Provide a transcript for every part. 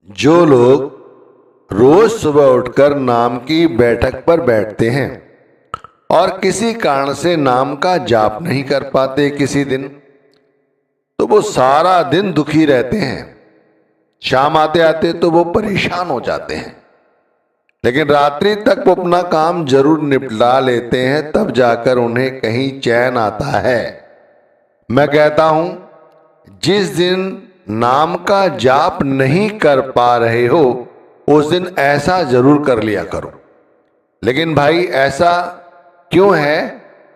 जो लोग रोज सुबह उठकर नाम की बैठक पर बैठते हैं और किसी कारण से नाम का जाप नहीं कर पाते किसी दिन, तो वो सारा दिन दुखी रहते हैं। शाम आते आते तो वो परेशान हो जाते हैं, लेकिन रात्रि तक वो अपना काम जरूर निपटा लेते हैं, तब जाकर उन्हें कहीं चैन आता है। मैं कहता हूं, जिस दिन नाम का जाप नहीं कर पा रहे हो उस दिन ऐसा जरूर कर लिया करो। लेकिन भाई, ऐसा क्यों है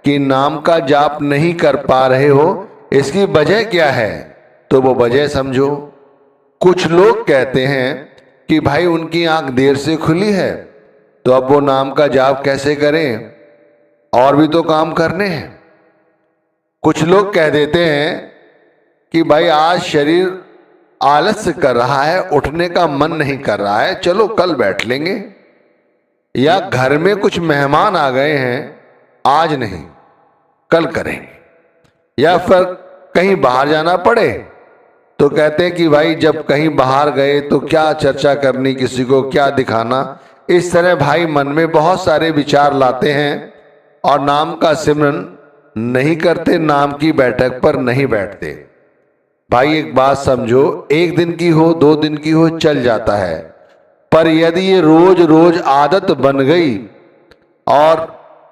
कि नाम का जाप नहीं कर पा रहे हो? इसकी वजह क्या है? तो वो वजह समझो। कुछ लोग कहते हैं कि भाई उनकी आंख देर से खुली है, तो अब वो नाम का जाप कैसे करें, और भी तो काम करने हैं। कुछ लोग कह देते हैं कि भाई आज शरीर आलस्य कर रहा है, उठने का मन नहीं कर रहा है, चलो कल बैठ लेंगे। या घर में कुछ मेहमान आ गए हैं, आज नहीं कल करेंगे। या फिर कहीं बाहर जाना पड़े तो कहते हैं कि भाई जब कहीं बाहर गए तो क्या चर्चा करनी, किसी को क्या दिखाना। इस तरह भाई मन में बहुत सारे विचार लाते हैं और नाम का सिमरन नहीं करते, नाम की बैठक पर नहीं बैठते। भाई एक बात समझो, एक दिन की हो, 2 दिन की हो, चल जाता है, पर यदि ये रोज रोज आदत बन गई और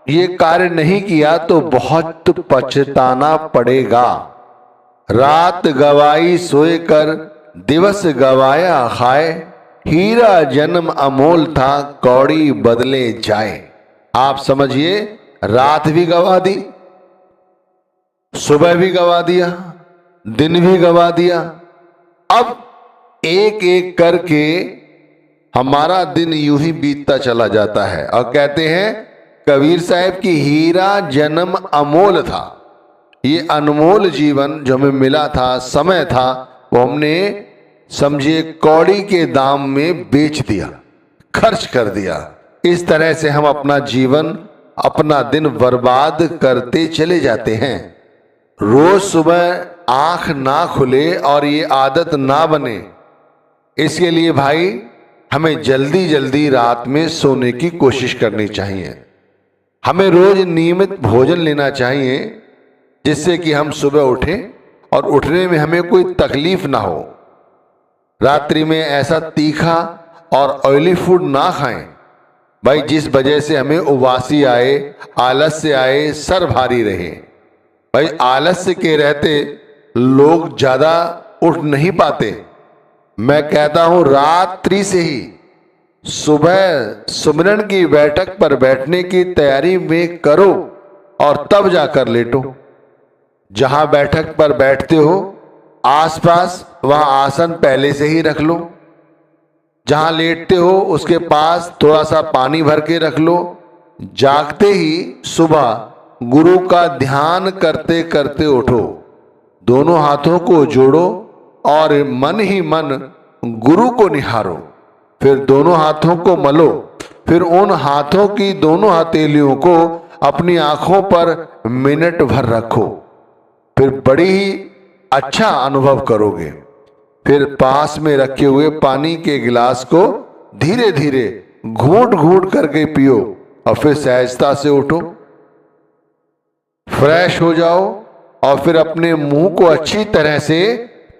ये कार्य नहीं किया तो बहुत पछताना पड़ेगा। रात गवाई सोए कर, दिवस गवाया खाए, हीरा जन्म अमोल था, कौड़ी बदले जाए। आप समझिए, रात भी गवा दी, सुबह भी गवा दिया, दिन भी गवा दिया। अब एक एक करके हमारा दिन यूं ही बीतता चला जाता है। और कहते हैं कबीर साहब की हीरा जन्म अमोल था। ये अनमोल जीवन जो हमें मिला था, समय था, वो हमने समझिए कौड़ी के दाम में बेच दिया, खर्च कर दिया। इस तरह से हम अपना जीवन, अपना दिन बर्बाद करते चले जाते हैं। रोज सुबह आंख ना खुले और ये आदत ना बने, इसके लिए भाई हमें जल्दी जल्दी रात में सोने की कोशिश करनी चाहिए। हमें रोज नियमित भोजन लेना चाहिए, जिससे कि हम सुबह उठें और उठने में हमें कोई तकलीफ ना हो। रात्रि में ऐसा तीखा और ऑयली फूड ना खाएं भाई, जिस वजह से हमें उबासी आए, आलस्य आए, सर भारी रहे। भाई आलस्य के रहते लोग ज्यादा उठ नहीं पाते। मैं कहता हूं रात्रि से ही सुबह सुमिरन की बैठक पर बैठने की तैयारी में करो और तब जाकर लेटो। जहां बैठक पर बैठते हो आसपास वहां आसन पहले से ही रख लो। जहां लेटते हो उसके पास थोड़ा सा पानी भर के रख लो। जागते ही सुबह गुरु का ध्यान करते करते उठो, दोनों हाथों को जोड़ो और मन ही मन गुरु को निहारो। फिर दोनों हाथों को मलो, फिर उन हाथों की दोनों हथेलियों को अपनी आंखों पर मिनट भर रखो। फिर बड़ी ही अच्छा अनुभव करोगे। फिर पास में रखे हुए पानी के गिलास को धीरे धीरे घूंट घूंट करके पियो और फिर सहजता से उठो, फ्रेश हो जाओ और फिर अपने मुंह को अच्छी तरह से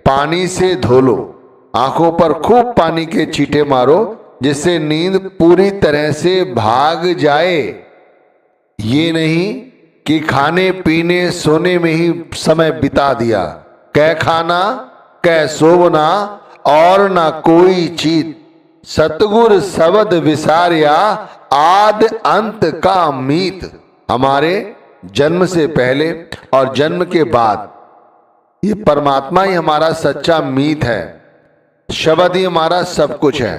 पानी से धो लो। आंखों पर खूब पानी के छींटे मारो, जिससे नींद पूरी तरह से भाग जाए। ये नहीं कि खाने पीने सोने में ही समय बिता दिया। कै खाना कै सोवना और ना कोई चीत, सतगुर शब्द विसारिया, आद अंत का मीत। हमारे जन्म से पहले और जन्म के बाद ये परमात्मा ही हमारा सच्चा मीत है। शब्द ही हमारा सब कुछ है।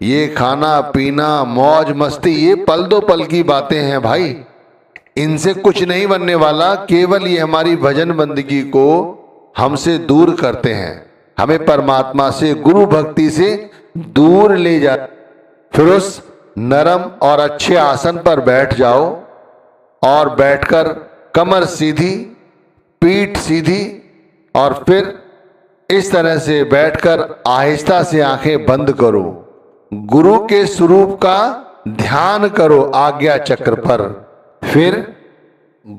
ये खाना पीना मौज मस्ती ये पल दो पल की बातें हैं भाई, इनसे कुछ नहीं बनने वाला। केवल ये हमारी भजन बंदगी को हमसे दूर करते हैं, हमें परमात्मा से, गुरु भक्ति से दूर ले जा। फिर उस नरम और अच्छे आसन पर बैठ जाओ और बैठकर कमर सीधी, पीठ सीधी, और फिर इस तरह से बैठकर आहिस्ता से आंखें बंद करो। गुरु के स्वरूप का ध्यान करो आज्ञा चक्र पर। फिर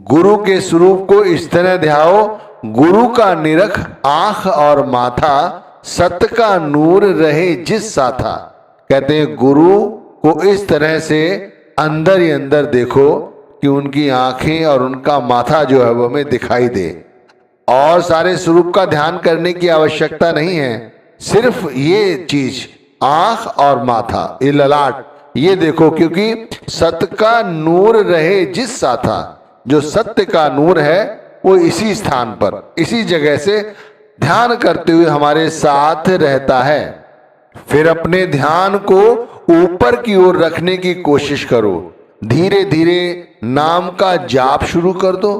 गुरु के स्वरूप को इस तरह ध्याओ, गुरु का निरख आंख और माथा, सत्य का नूर रहे जिस साथा। कहते हैं गुरु को इस तरह से अंदर ही अंदर देखो कि उनकी आंखें और उनका माथा जो है वो हमें दिखाई दे। और सारे स्वरूप का ध्यान करने की आवश्यकता नहीं है, सिर्फ ये चीज आंख और माथा, ये ललाट, ये देखो, क्योंकि सत्य का नूर रहे जिस साथा। जो सत्य का नूर है वो इसी स्थान पर, इसी जगह से ध्यान करते हुए हमारे साथ रहता है। फिर अपने ध्यान को ऊपर की ओर रखने की कोशिश करो। धीरे धीरे नाम का जाप शुरू कर दो।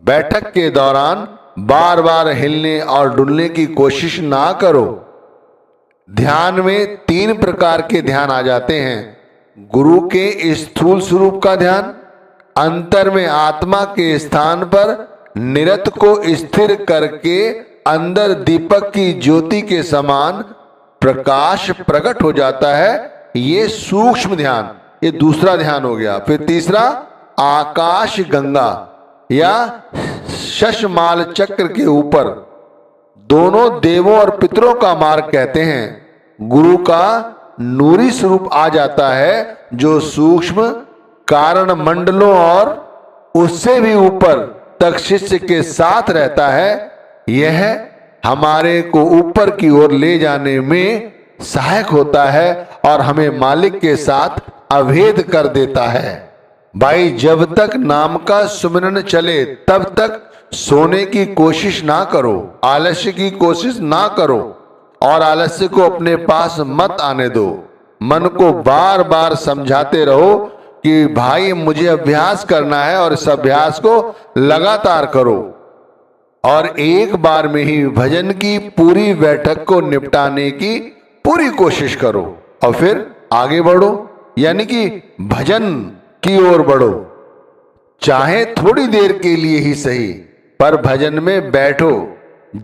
बैठक के दौरान बार बार हिलने और डुलने की कोशिश ना करो। ध्यान में 3 प्रकार के ध्यान आ जाते हैं। गुरु के स्थूल स्वरूप का ध्यान, अंतर में आत्मा के स्थान पर निरत को स्थिर करके अंदर दीपक की ज्योति के समान प्रकाश प्रकट हो जाता है, ये सूक्ष्म ध्यान, ये दूसरा ध्यान हो गया। फिर तीसरा आकाश गंगा या शशमाल चक्र के ऊपर, दोनों देवों और पितरों का मार्ग कहते हैं। गुरु का नूरी स्वरूप आ जाता है जो सूक्ष्म कारण मंडलों और उससे भी ऊपर तक शिष्य के साथ रहता है। यह हमारे को ऊपर की ओर ले जाने में सहायक होता है और हमें मालिक के साथ अभेद कर देता है। भाई, जब तक नाम का सुमिरन चले तब तक सोने की कोशिश ना करो, आलस्य की कोशिश ना करो और आलस्य को अपने पास मत आने दो। मन को बार बार समझाते रहो कि भाई मुझे अभ्यास करना है और इस अभ्यास को लगातार करो और एक बार में ही भजन की पूरी बैठक को निपटाने की पूरी कोशिश करो और फिर आगे बढ़ो, यानी कि भजन की ओर बढ़ो। चाहे थोड़ी देर के लिए ही सही, पर भजन में बैठो।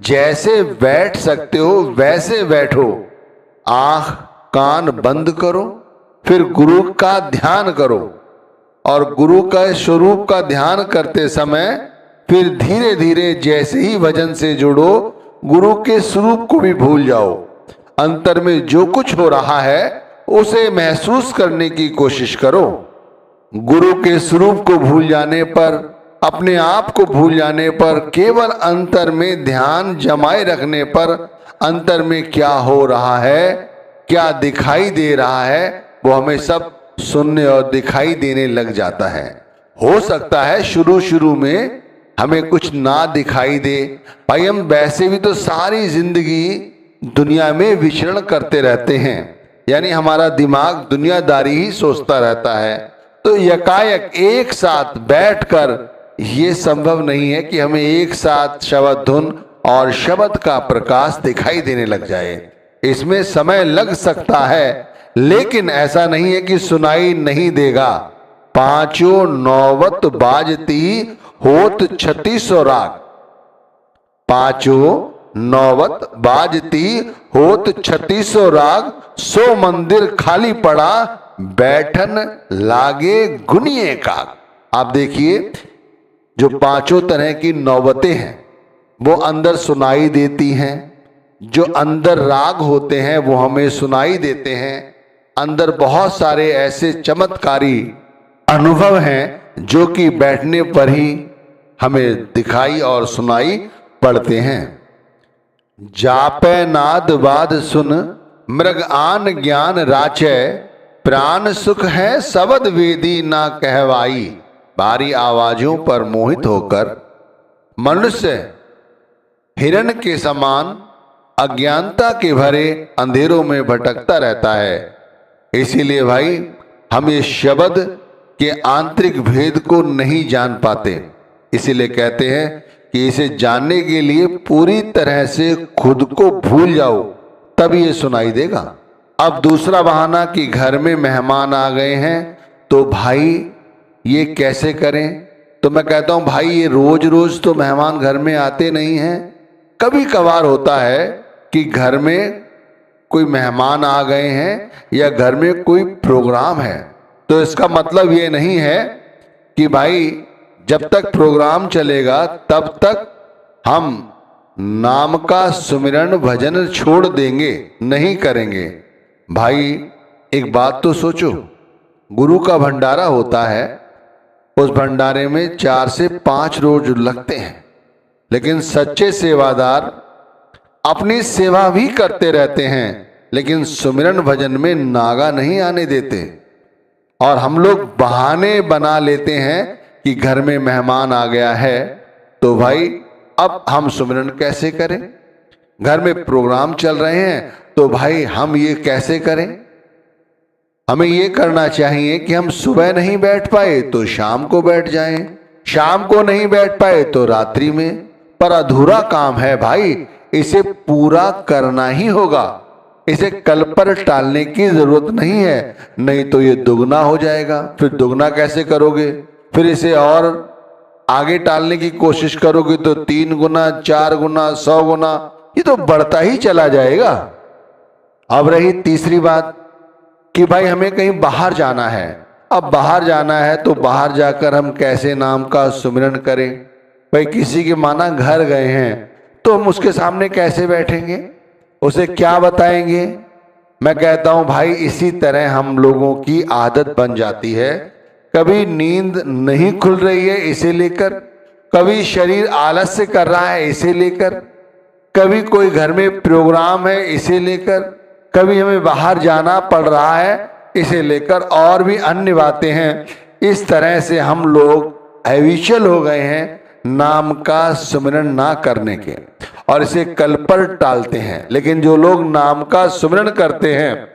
जैसे बैठ सकते हो वैसे बैठो। आंख कान बंद करो, फिर गुरु का ध्यान करो और गुरु का स्वरूप का ध्यान करते समय फिर धीरे धीरे जैसे ही भजन से जुड़ो, गुरु के स्वरूप को भी भूल जाओ। अंतर में जो कुछ हो रहा है उसे महसूस करने की कोशिश करो। गुरु के स्वरूप को भूल जाने पर, अपने आप को भूल जाने पर, केवल अंतर में ध्यान जमाए रखने पर अंतर में क्या हो रहा है, क्या दिखाई दे रहा है, वो हमें सब सुनने और दिखाई देने लग जाता है। हो सकता है शुरू शुरू में हमें कुछ ना दिखाई दे, भाई हम वैसे भी तो सारी जिंदगी दुनिया में विचरण करते रहते हैं, यानी हमारा दिमाग दुनियादारी ही सोचता रहता है। तो यकायक एक साथ बैठकर ये संभव नहीं है कि हमें एक साथ शब्द धुन और शब्द का प्रकाश दिखाई देने लग जाए। इसमें समय लग सकता है, लेकिन ऐसा नहीं है कि सुनाई नहीं देगा। पांचों नौवत बाजती होत 3600 राग, पांचों नौवत बाजती होत 3600 राग, 100 मंदिर खाली पड़ा बैठन लागे गुनिए का। आप देखिए, जो पांचों तरह की नौबतें हैं वो अंदर सुनाई देती हैं। जो अंदर राग होते हैं वो हमें सुनाई देते हैं। अंदर बहुत सारे ऐसे चमत्कारी अनुभव हैं जो कि बैठने पर ही हमें दिखाई और सुनाई पड़ते हैं। जापै नाद वाद सुन मृग आन ज्ञान राचै, प्राण सुख है शब्द वेदी ना कहवाई। भारी आवाजों पर मोहित होकर मनुष्य हिरण के समान अज्ञानता के भरे अंधेरों में भटकता रहता है। इसीलिए भाई हम ये शब्द के आंतरिक भेद को नहीं जान पाते। इसीलिए कहते हैं कि इसे जानने के लिए पूरी तरह से खुद को भूल जाओ, तब ये सुनाई देगा। अब दूसरा बहाना कि घर में मेहमान आ गए हैं तो भाई ये कैसे करें। तो मैं कहता हूं भाई ये रोज रोज तो मेहमान घर में आते नहीं हैं, कभी कभार होता है कि घर में कोई मेहमान आ गए हैं या घर में कोई प्रोग्राम है, तो इसका मतलब ये नहीं है कि भाई जब तक प्रोग्राम चलेगा तब तक हम नाम का सुमिरन भजन छोड़ देंगे, नहीं करेंगे। भाई एक बात तो सोचो, गुरु का भंडारा होता है, उस भंडारे में 4 से 5 रोज लगते हैं, लेकिन सच्चे सेवादार अपनी सेवा भी करते रहते हैं, लेकिन सुमिरन भजन में नागा नहीं आने देते। और हम लोग बहाने बना लेते हैं कि घर में मेहमान आ गया है तो भाई अब हम सुमिरन कैसे करें, घर में प्रोग्राम चल रहे हैं तो भाई हम ये कैसे करें। हमें ये करना चाहिए कि हम सुबह नहीं बैठ पाए तो शाम को बैठ जाएं, शाम को नहीं बैठ पाए तो रात्रि में। पर अधूरा काम है भाई, इसे पूरा करना ही होगा, इसे कल पर टालने की जरूरत नहीं है, नहीं तो ये दुगना हो जाएगा। फिर दुगना कैसे करोगे, फिर इसे और आगे टालने की कोशिश करोगे तो 3 गुना, 4 गुना, 100 गुना, ये तो बढ़ता ही चला जाएगा। अब रही तीसरी बात कि भाई हमें कहीं बाहर जाना है। अब बाहर जाना है तो बाहर जाकर हम कैसे नाम का सुमिरन करें। भाई किसी के माना घर गए हैं तो हम उसके सामने कैसे बैठेंगे, उसे क्या बताएंगे। मैं कहता हूं भाई इसी तरह हम लोगों की आदत बन जाती है, कभी नींद नहीं खुल रही है इसे लेकर, कभी शरीर आलस्य कर रहा है इसे लेकर, कभी कोई घर में प्रोग्राम है इसे लेकर, कभी हमें बाहर जाना पड़ रहा है इसे लेकर, और भी अन्य बातें हैं। इस तरह से हम लोग हैबिचुअल हो गए हैं नाम का सुमिरन ना करने के, और इसे कल पर टालते हैं। लेकिन जो लोग नाम का सुमिरन करते हैं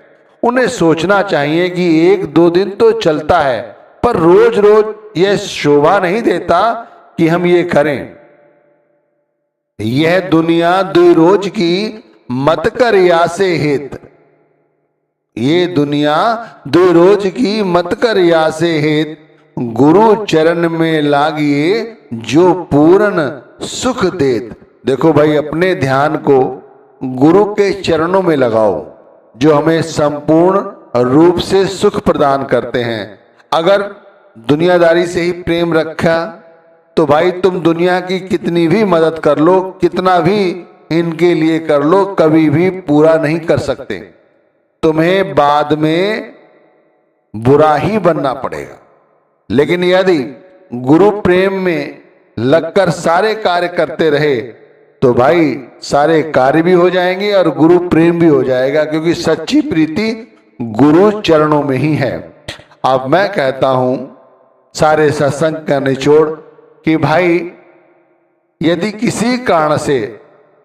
उन्हें सोचना चाहिए कि 1-2 दिन तो चलता है, पर रोज रोज यह शोभा नहीं देता कि हम ये करें। यह दुनिया 2 रोज की मत कर यासे हित, ये दुनिया 2 रोज की मत कर यासे हित, गुरु चरण में लागिए जो पूर्ण सुख देत। देखो भाई अपने ध्यान को गुरु के चरणों में लगाओ जो हमें संपूर्ण रूप से सुख प्रदान करते हैं। अगर दुनियादारी से ही प्रेम रखा तो भाई तुम दुनिया की कितनी भी मदद कर लो, कितना भी इनके लिए कर लो, कभी भी पूरा नहीं कर सकते। तुम्हें बाद में बुरा ही बनना पड़ेगा। लेकिन यदि गुरु प्रेम में लगकर सारे कार्य करते रहे तो भाई सारे कार्य भी हो जाएंगे और गुरु प्रेम भी हो जाएगा, क्योंकि सच्ची प्रीति गुरु चरणों में ही है। अब मैं कहता हूं सारे सत्संग का निचोड़ कि भाई यदि किसी कारण से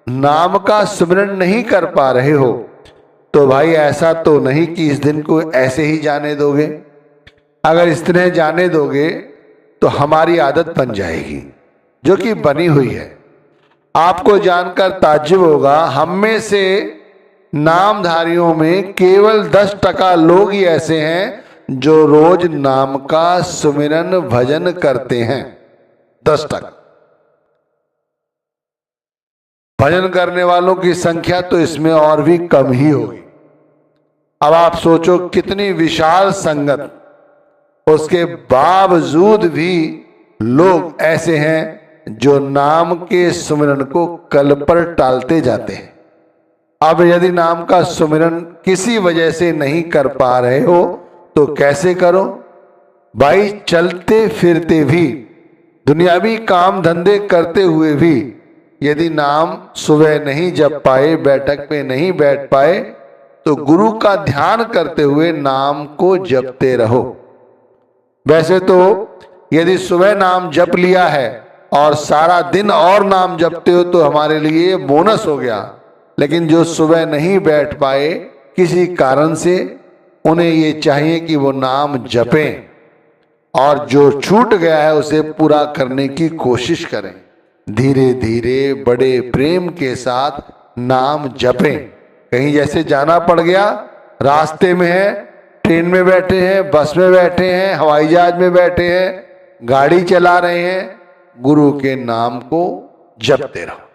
नाम का सुमिरन नहीं कर पा रहे हो तो भाई ऐसा तो नहीं कि इस दिन को ऐसे ही जाने दोगे। अगर इस तरह जाने दोगे तो हमारी आदत बन जाएगी जो कि बनी हुई है। आपको जानकर ताज्जुब होगा, हम में से नामधारियों में केवल 10% लोग ही ऐसे हैं जो रोज नाम का सुमिरन भजन करते हैं। 10%। भजन करने वालों की संख्या तो इसमें और भी कम ही होगी। अब आप सोचो कितनी विशाल संगत, उसके बावजूद भी लोग ऐसे हैं जो नाम के सुमिरन को कल पर टालते जाते हैं। अब यदि नाम का सुमिरन किसी वजह से नहीं कर पा रहे हो तो कैसे करो भाई। चलते फिरते भी, दुनियावी काम धंधे करते हुए भी यदि नाम सुबह नहीं जप पाए, बैठक पे नहीं बैठ पाए, तो गुरु का ध्यान करते हुए नाम को जपते रहो। वैसे तो यदि सुबह नाम जप लिया है और सारा दिन और नाम जपते हो तो हमारे लिए बोनस हो गया। लेकिन जो सुबह नहीं बैठ पाए किसी कारण से, उन्हें ये चाहिए कि वो नाम जपें और जो छूट गया है उसे पूरा करने की कोशिश करें। धीरे धीरे बड़े प्रेम के साथ नाम जपें। कहीं जैसे जाना पड़ गया, रास्ते में है, ट्रेन में बैठे हैं, बस में बैठे हैं, हवाई जहाज में बैठे हैं, गाड़ी चला रहे हैं, गुरु के नाम को जपते रहो।